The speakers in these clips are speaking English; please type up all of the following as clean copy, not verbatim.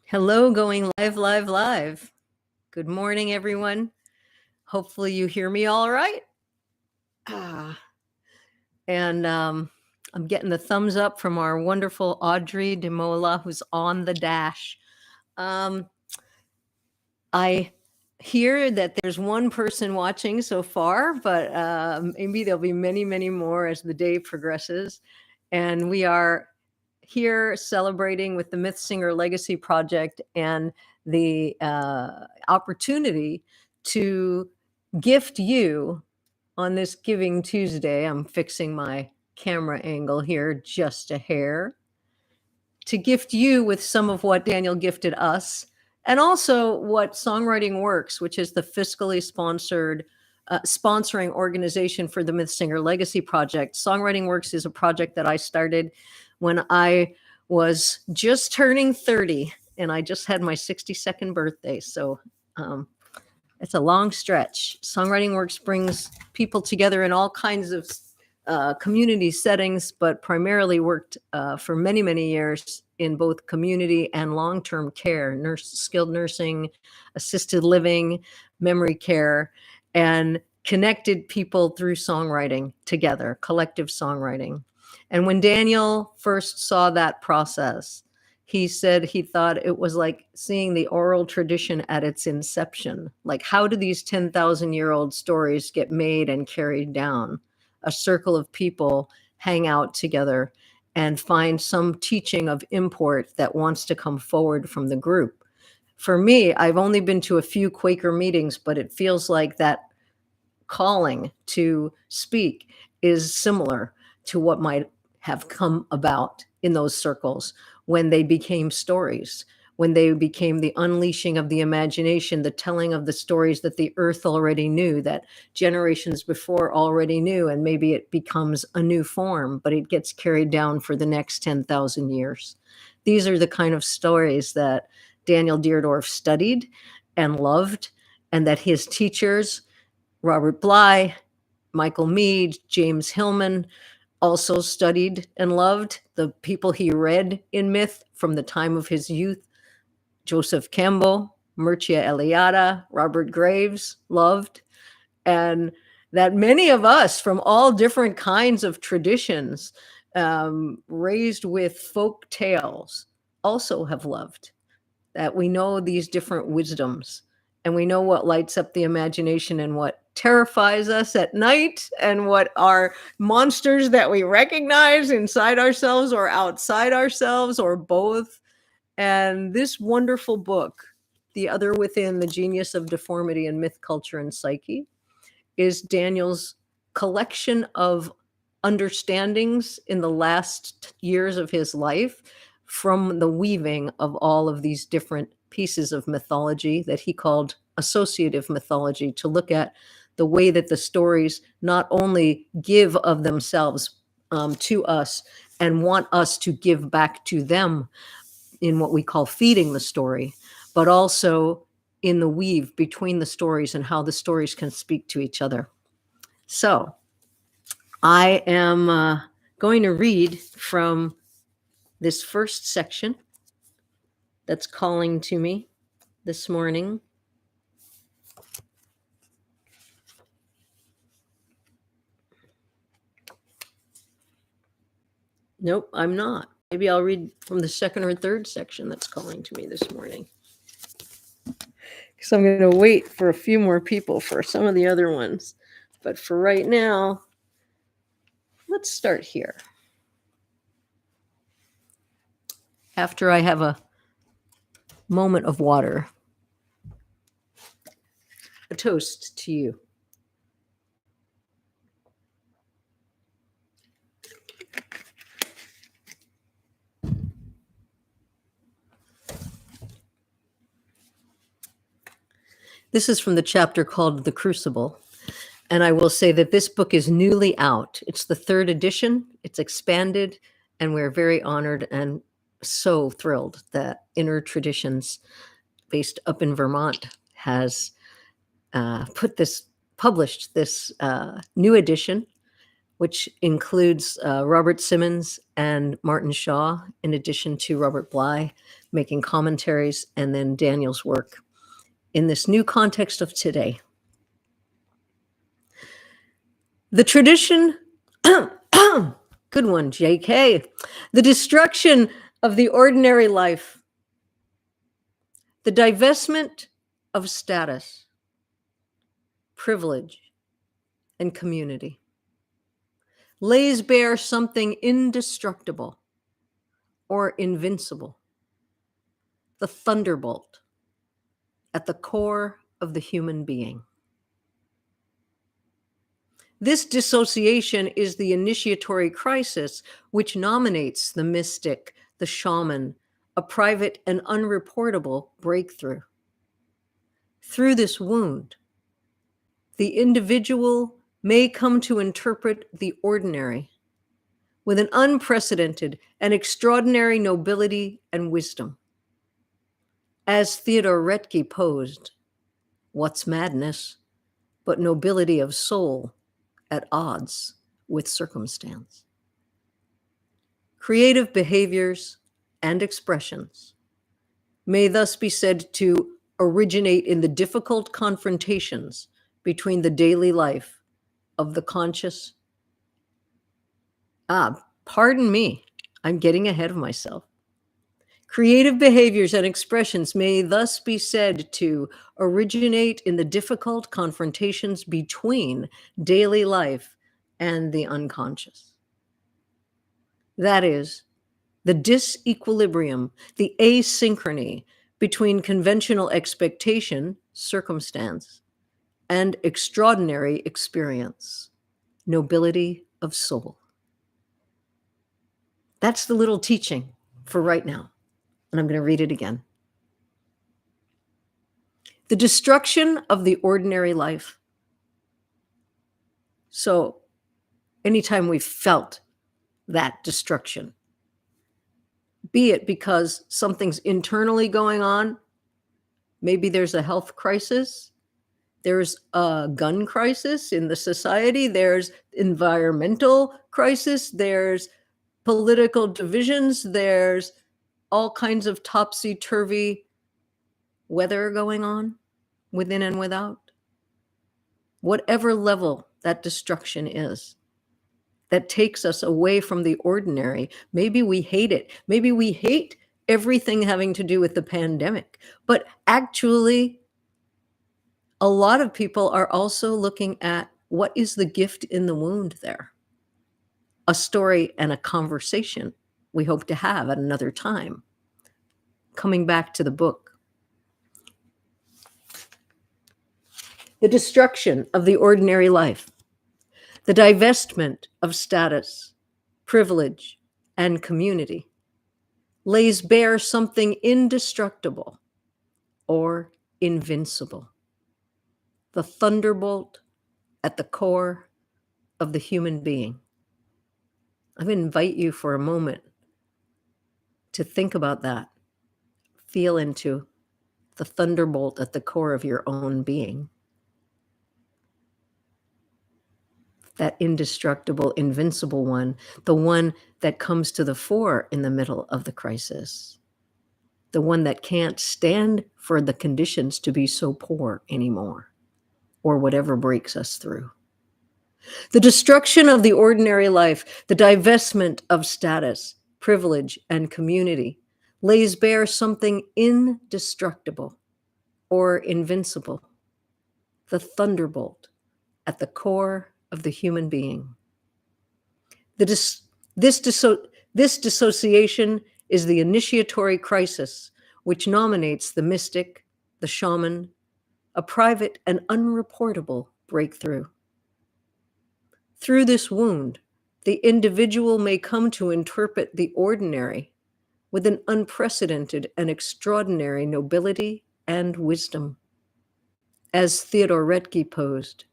Hello, going live, live, live. Good morning, everyone. Hopefully you hear me all right. And I'm getting the thumbs up from our wonderful Audrey DeMola, who's on the dash. I hear that there's one person watching so far, but maybe there'll be many, many more as the day progresses. And we are here celebrating with the Mythsinger Legacy Project and the opportunity to gift you on this Giving Tuesday. I'm fixing my camera angle here just a hair to gift you with some of what Daniel gifted us, and also what Songwriting Works, which is the fiscally sponsored sponsoring organization for the Mythsinger Legacy Project. Songwriting Works is a project that I started when I was just turning 30, and I just had my 62nd birthday. So it's a long stretch. Songwriting Works brings people together in all kinds of community settings, but primarily worked for many, many years in both community and long-term care, skilled nursing, assisted living, memory care, and connected people through songwriting together, collective songwriting. And when Daniel first saw that process, he said he thought it was like seeing the oral tradition at its inception. Like, how do these 10,000-year-old stories get made and carried down? A circle of people hang out together and find some teaching of import that wants to come forward from the group. For me, I've only been to a few Quaker meetings, but it feels like that calling to speak is similar to what might have come about in those circles when they became stories, when they became the unleashing of the imagination, the telling of the stories that the earth already knew, that generations before already knew, and maybe it becomes a new form, but it gets carried down for the next 10,000 years. These are the kind of stories that Daniel Deardorff studied and loved, and that his teachers, Robert Bly, Michael Mead, James Hillman, also studied and loved. The people he read in myth from the time of his youth, Joseph Campbell, Mircea Eliade, Robert Graves, loved. And that many of us from all different kinds of traditions, raised with folk tales, also have loved. That we know these different wisdoms, and we know what lights up the imagination and what terrifies us at night, and what are monsters that we recognize inside ourselves or outside ourselves, or both. And this wonderful book, The Other Within, The Genius of Deformity in Myth, Culture, and Psyche, is Daniel's collection of understandings in the last years of his life from the weaving of all of these different pieces of mythology that he called associative mythology, to look at the way that the stories not only give of themselves to us and want us to give back to them in what we call feeding the story, but also in the weave between the stories and how the stories can speak to each other. So I am going to read from this first section that's calling to me this morning. Nope, I'm not. Maybe I'll read from the second or third section that's calling to me this morning. So I'm going to wait for a few more people for some of the other ones. But for right now, let's start here. After I have a moment of water, a toast to you. This is from the chapter called The Crucible. And I will say that this book is newly out. It's the third edition. It's expanded, and we're very honored and so thrilled that Inner Traditions, based up in Vermont, has published this new edition which includes Robert Simmons and Martin Shaw, in addition to Robert Bly making commentaries, and then Daniel's work in this new context of today. The tradition, good one, JK, the destruction of the ordinary life, the divestment of status, privilege, and community, lays bare something indestructible or invincible, the thunderbolt at the core of the human being. This dissociation is the initiatory crisis which nominates the mystic, the shaman, a private and unreportable breakthrough. Through this wound, the individual may come to interpret the ordinary with an unprecedented and extraordinary nobility and wisdom. As Theodore Retke posed, what's madness but nobility of soul at odds with circumstance? Creative behaviors and expressions may thus be said to originate in the difficult confrontations between the daily life of the conscious. Pardon me, I'm getting ahead of myself. Creative behaviors and expressions may thus be said to originate in the difficult confrontations between daily life and the unconscious. That is, the disequilibrium, the asynchrony between conventional expectation, circumstance, and extraordinary experience, nobility of soul. That's the little teaching for right now. And I'm going to read it again. The destruction of the ordinary life. So anytime we've felt that destruction, be it because something's internally going on, maybe there's a health crisis, there's a gun crisis in the society, there's environmental crisis, there's political divisions, there's all kinds of topsy-turvy weather going on within and without. Whatever level that destruction is, that takes us away from the ordinary. Maybe we hate it. Maybe we hate everything having to do with the pandemic. But actually, a lot of people are also looking at what is the gift in the wound there. A story and a conversation we hope to have at another time. Coming back to the book. The destruction of the ordinary life, the divestment of status, privilege, and community lays bare something indestructible or invincible, the thunderbolt at the core of the human being. I invite you for a moment to think about that, feel into the thunderbolt at the core of your own being. That indestructible, invincible one, the one that comes to the fore in the middle of the crisis, the one that can't stand for the conditions to be so poor anymore, or whatever breaks us through. The destruction of the ordinary life, the divestment of status, privilege, and community lays bare something indestructible or invincible, the thunderbolt at the core of the human being. This dissociation is the initiatory crisis which nominates the mystic, the shaman, a private and unreportable breakthrough. Through this wound, the individual may come to interpret the ordinary with an unprecedented and extraordinary nobility and wisdom. As Theodore Retke posed,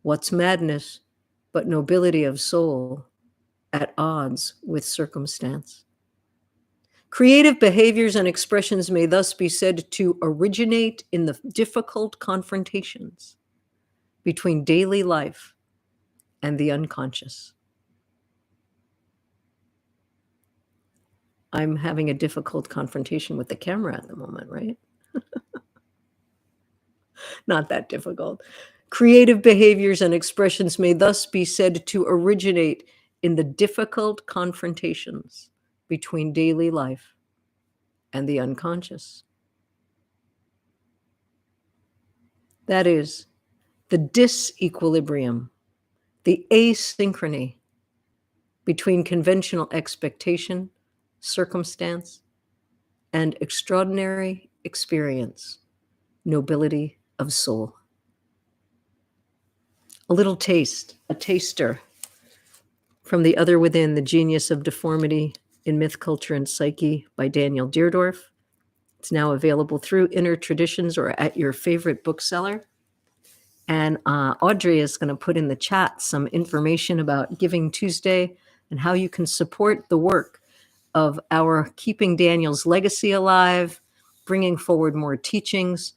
what's madness but nobility of soul at odds with circumstance? Creative behaviors and expressions may thus be said to originate in the difficult confrontations between daily life and the unconscious. I'm having a difficult confrontation with the camera at the moment, right? Not that difficult. Creative behaviors and expressions may thus be said to originate in the difficult confrontations between daily life and the unconscious. That is, the disequilibrium, the asynchrony between conventional expectation, circumstance, and extraordinary experience, nobility of soul. A little taste, a taster from The Other Within, The Genius of Deformity in Myth, Culture, and Psyche by Daniel Deardorff. It's now available through Inner Traditions or at your favorite bookseller. And Audrey is going to put in the chat some information about Giving Tuesday and how you can support the work of our Keeping Daniel's Legacy Alive, bringing forward more teachings,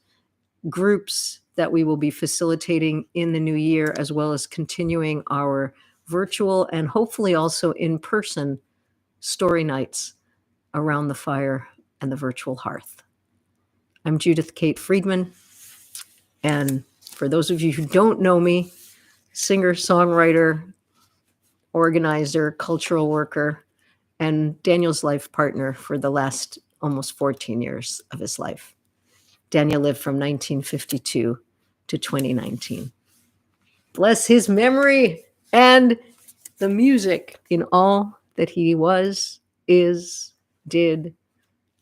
groups that we will be facilitating in the new year, as well as continuing our virtual and hopefully also in-person story nights around the fire and the virtual hearth. I'm Judith Kate Friedman, and for those of you who don't know me, singer, songwriter, organizer, cultural worker, and Daniel's life partner for the last almost 14 years of his life. Daniel lived from 1952 to 2019. Bless his memory and the music in all that he was, is, did,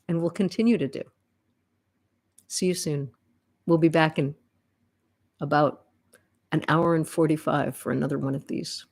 and will continue to do. See you soon. We'll be back in about an hour and 45 for another one of these.